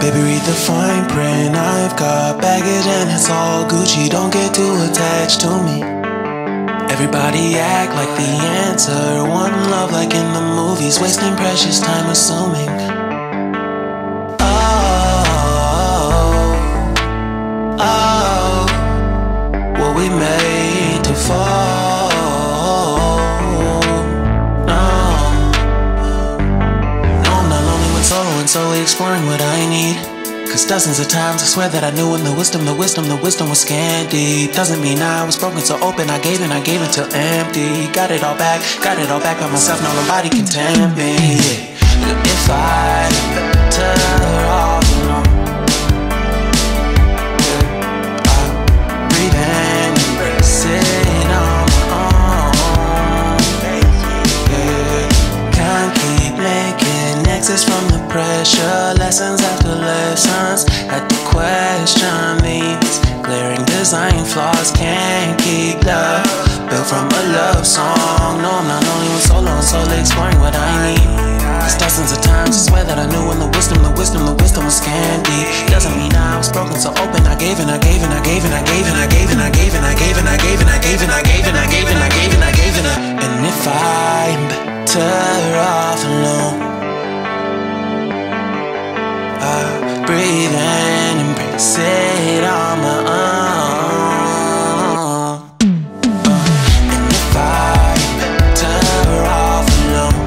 Baby, read the fine print. I've got baggage and it's all Gucci. Don't get too attached to me. Everybody act like the answer. One love like in the movies. Wasting precious time assuming. Oh, were we made to fall? No, I'm not lonely when solo and solely exploring what I need. Cause dozens of times I swear that I knew when the wisdom was scanty. Doesn't mean I was broken so open, I gave it till empty. Got it all back by myself, now nobody can tempt me. If I better off alone, breathe in, embrace it on my own. Can't keep making exits from the pressure. Lessons after lessons, had to question these glaring design flaws. Can't keep love built from a love song. No, I'm not only with solo and solely exploring what I need. Cause dozens of times I swear that I knew when the wisdom was scanty. Doesn't mean I was broken so open, I gave it. And if I'm better off alone, breathe in, embrace it on my own. And if I'm better off alone,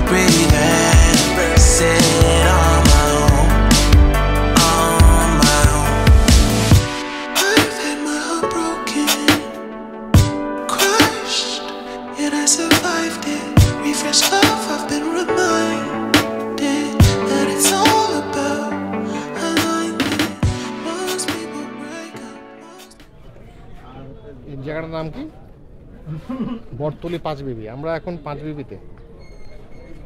breathe in, embrace it on my own, on my own. I've had my heart broken, crushed, yet I survived it. Refreshed love, I've been reminded that it's all about alignment. Most people break up. এই জায়গাটার নাম কি? বটতলি পাঁচবিবি। আমরা এখন পাঁচবিবিতে।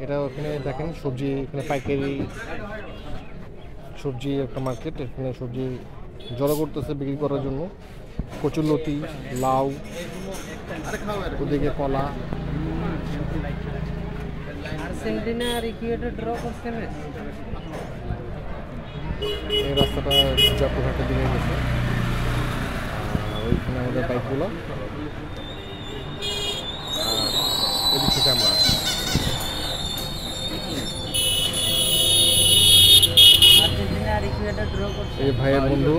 এটা ওখানে দেখেন সবজি, এখানে পাইকারি সবজি একটা মার্কেট। এখানে সবজি জড়ো করতেছে বিক্রি করার জন্য। কচুরলতি, লাউ, ওদিকে কলা। আর্জেন্টিনা আর ইকুয়েডর ড্র করছে ম্যাচ। এই রাস্তাটা জয়পুরহাটের দিকে গেছে। ওইখানে আমাদের বাইকগুলো, এদিক থেকে আমরা এই ভাইয়ের বন্ধু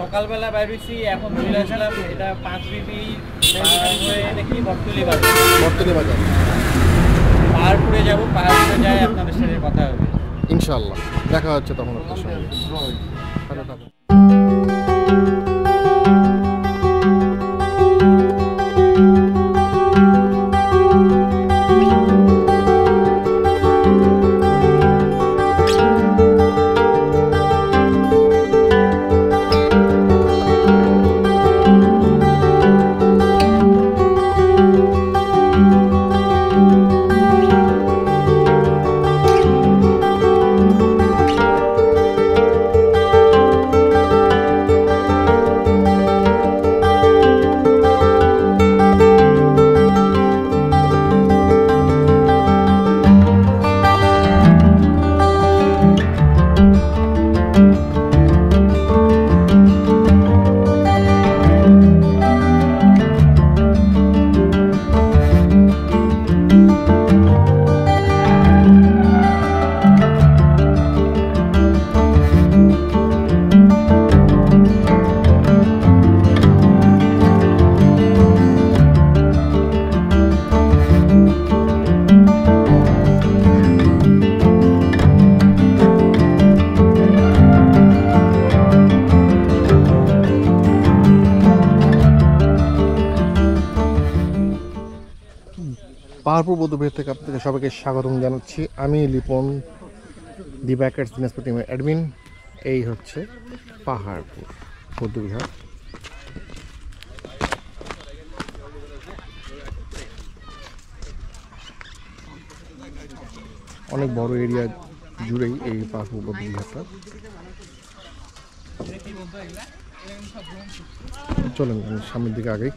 সকালবেলা বাইর হইছি, এখন চলে আসলাম। এটা পাঁচবিবি দেখি বটতলি বাজার। বটতলি বাজার পাহাড়পুরে যাবো, পাহাড়পুরে যাই আপনাদের সাথে কথা হবে ইনশাআল্লাহ। দেখা হচ্ছে তখন আপনার সঙ্গে। ভালো থাকুন। পাহাড়পুর বৌদ্ধবিহার থেকে আপনাদের সবাইকে স্বাগতম জানাচ্ছি। আমি লিপন, দি ব্যাকার্স দিনাজপুর টিমের অ্যাডমিন। এই হচ্ছে পাহাড়পুর বৌদ্ধবিহার। অনেক বড় এরিয়া জুড়েই এই পাহাড়পুর বৌদ্ধবিহারটা। চলেন সামনের দিকে আগেই।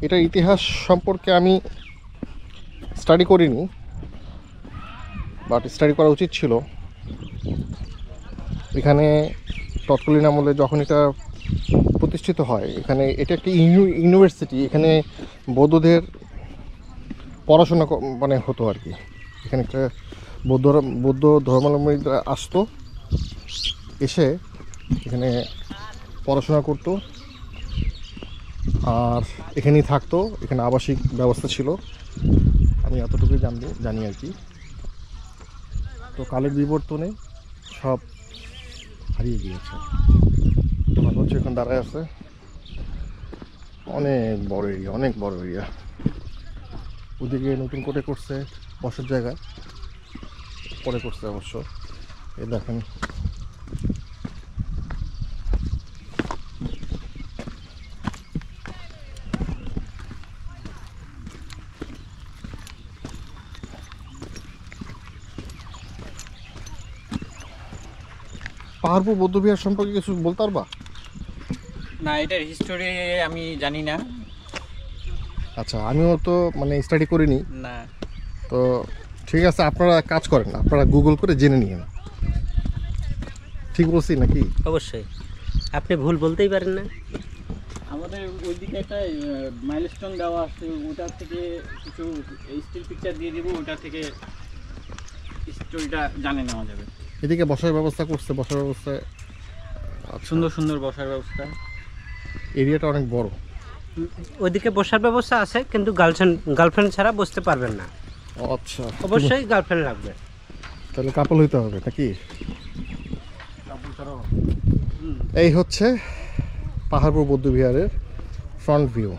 এটার ইতিহাস সম্পর্কে আমি স্টাডি করিনি, বাট স্টাডি করা উচিত ছিল। এখানে তৎকালীন আমলে যখন এটা প্রতিষ্ঠিত হয়, এখানে এটা একটি ইউনিভার্সিটি, এখানে বৌদ্ধদের পড়াশোনা মানে হতো আর কি। এখানে একটা বৌদ্ধ ধর্মাবলম্বীরা আসতো, এসে এখানে পড়াশোনা করতো আর এখানেই থাকতো। এখানে আবাসিক ব্যবস্থা ছিল, আমি এতটুকুই জানি আর কি। তো কালের বিবর্তনে সব হারিয়ে গিয়েছে। মনে হচ্ছে এখানে দাঁড়ায় আছে, অনেক বড় এরিয়া। ওদিকে নতুন করে করছে বসার জায়গা, পরে করছে অবশ্য। এই দেখেন পাহাড়পুর বৌদ্ধবিহার সম্পর্কে কিছু বলতে পারবা? না, এটার হিস্টোরি আমি জানি না। আচ্ছা, আমিও তো মানে স্টাডি করিনি না। তো ঠিক আছে, আপনারা কাজ করেন, আপনারা গুগল করে জেনে নিন। ঠিক বলছি নাকি? অবশ্যই, আপনি ভুল বলতেই পারেন না। আমাদের ওইদিকে একটা মাইলস্টোন দেওয়া আছে, ওটার থেকে কিছু স্টিল পিকচার দিয়ে দিব, ওটা থেকে স্টোরিটা জানে নেওয়া যাবে। এদিকে বসার ব্যবস্থা করছে, বসার ব্যবস্থা সুন্দর সুন্দর বসার ব্যবস্থা। এরিয়াটা অনেক বড়। ওইদিকে বসার ব্যবস্থা আছে, কিন্তু গার্লফ্রেন্ড ছাড়া বসতে পারবেন না। আচ্ছা, অবশ্যই গার্লফ্রেন্ড লাগবে। তাহলে কাপল হইতে হবে নাকি? এই হচ্ছে পাহাড়পুর বৌদ্ধবিহারের ফ্রন্ট ভিউ।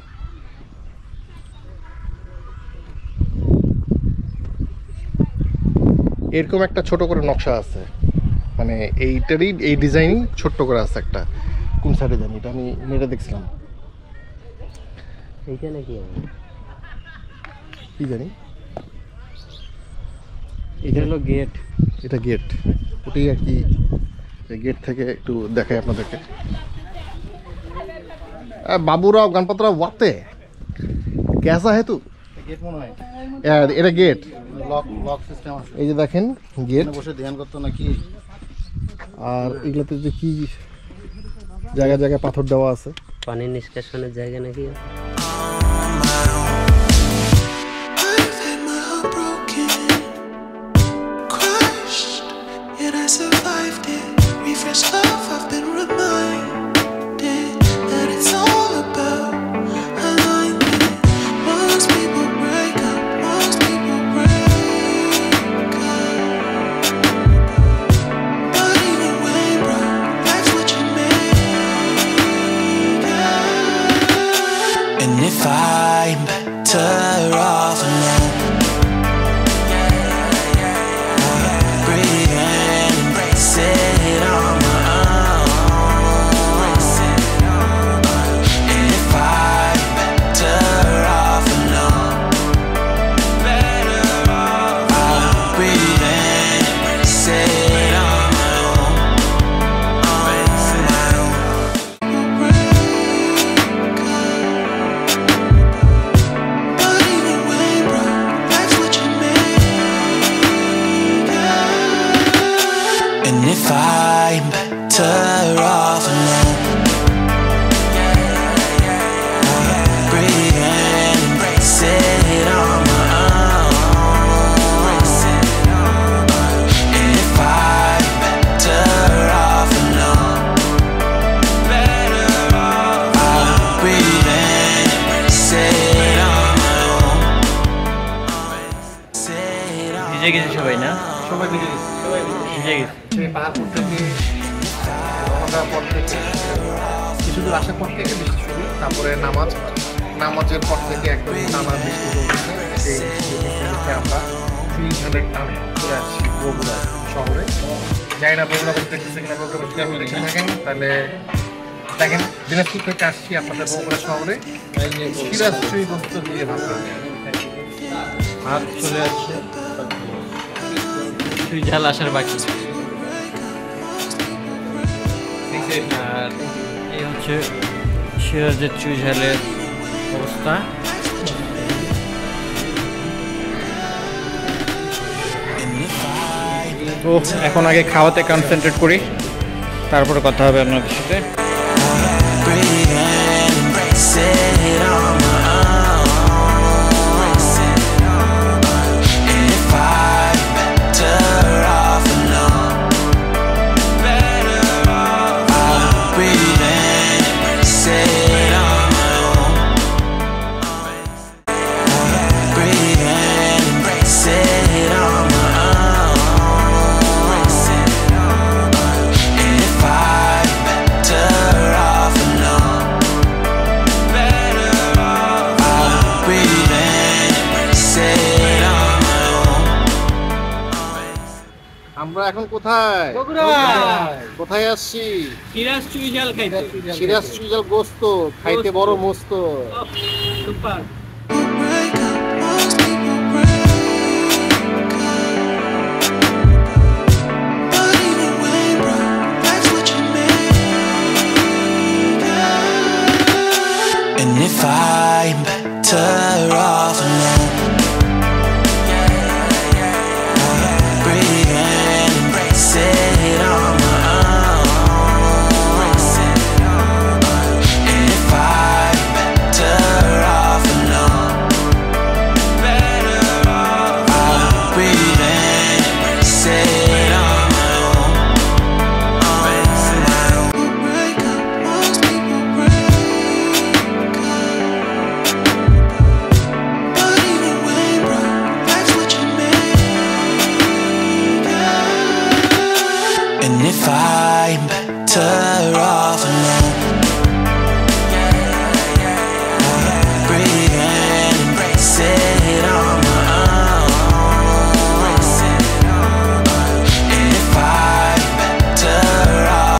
এরকম একটা ছোট করে নকশা আছে, মানে এইটারই এই ডিজাইনই ছোট্ট করে আছে একটা। কোন সাইডে জানি, এটা আমি নেটে দেখছিলাম। এইখানে কি জানি, এটা হলো গেট। এটা গেট, ওটাই আর কি। গেট থেকে একটু দেখাই আপনাদেরকে। বাবুরাও গণপতরাও ওয়াতে कैसा है तू? গেট মনে হয় এটা গেট, লক সিস্টেম আছে। এই যে দেখেন গেট। বসে ধ্যান করতো নাকি? আর এগুলোতে যে কি জায়গায় জায়গায় পাথর দেওয়া আছে। পানি নিষ্কাশনের জায়গা নাকি? I've had my heart broken, crushed, yet I survived it. Refreshed love, I've been reminded that it's all about alignment. Most people break up, most people break up. But even when broke, that's what you make it. And if I'm better off alone, breathe in, embrace it on my own. And if I'm better off alone, I'll breathe in, embrace it on my own. But even when broke, that's what you make it. And if I'm better off alone, breathe in, embrace it on my own. And if I'm better off alone, I'll breathe in, embrace it on my own. ভিজে গেছে সবাই না? সবাই ভিজে গেছে। ভিজে গেছে। সেই পাহাড়পুর থেকে রওনা পর থেকে কিছু দূর আসার পর থেকে বৃষ্টি শুরু, তারপরে নামাজের পর থেকে একদম টানা বৃষ্টি চলতেছে। সেই বৃষ্টিতে আমরা 300 টানে চলে আসছি বগুড়া শহরে। যাই না বগুড়া বলতে দেখতেছি কিনা, বগুড়া বলতে আপনি দেখে থাকেন তাহলে দেখেন। দিনাজপুর থেকে আসছি আপনাদের বগুড়া শহরে। সিরাজশ্রী দোস্ত দিয়ে ভাষা ভাত চলে আসছে, তুই ঝাল আসার বাকি। আর এই হচ্ছে সিরাজের চুই ঝালের অবস্থা। তো এখন আগে খাওয়াতে কনসেন্ট্রেট করি, তারপরে কথা হবে আপনাদের সাথে। Breathe in, embrace it on my own. And if I'm better off alone, I'll breathe in, embrace it on my own. Breathe in, embrace it on my own. And if I'm better off alone, I'll breathe in, embrace it on my own. আমরা এখন কোথায় কোথায় আসছি? সিরাজ চুইঝাল খাইতে। সিরাজ চুইঝাল গোস্ত খাইতে বড় মস্ত। সুপার।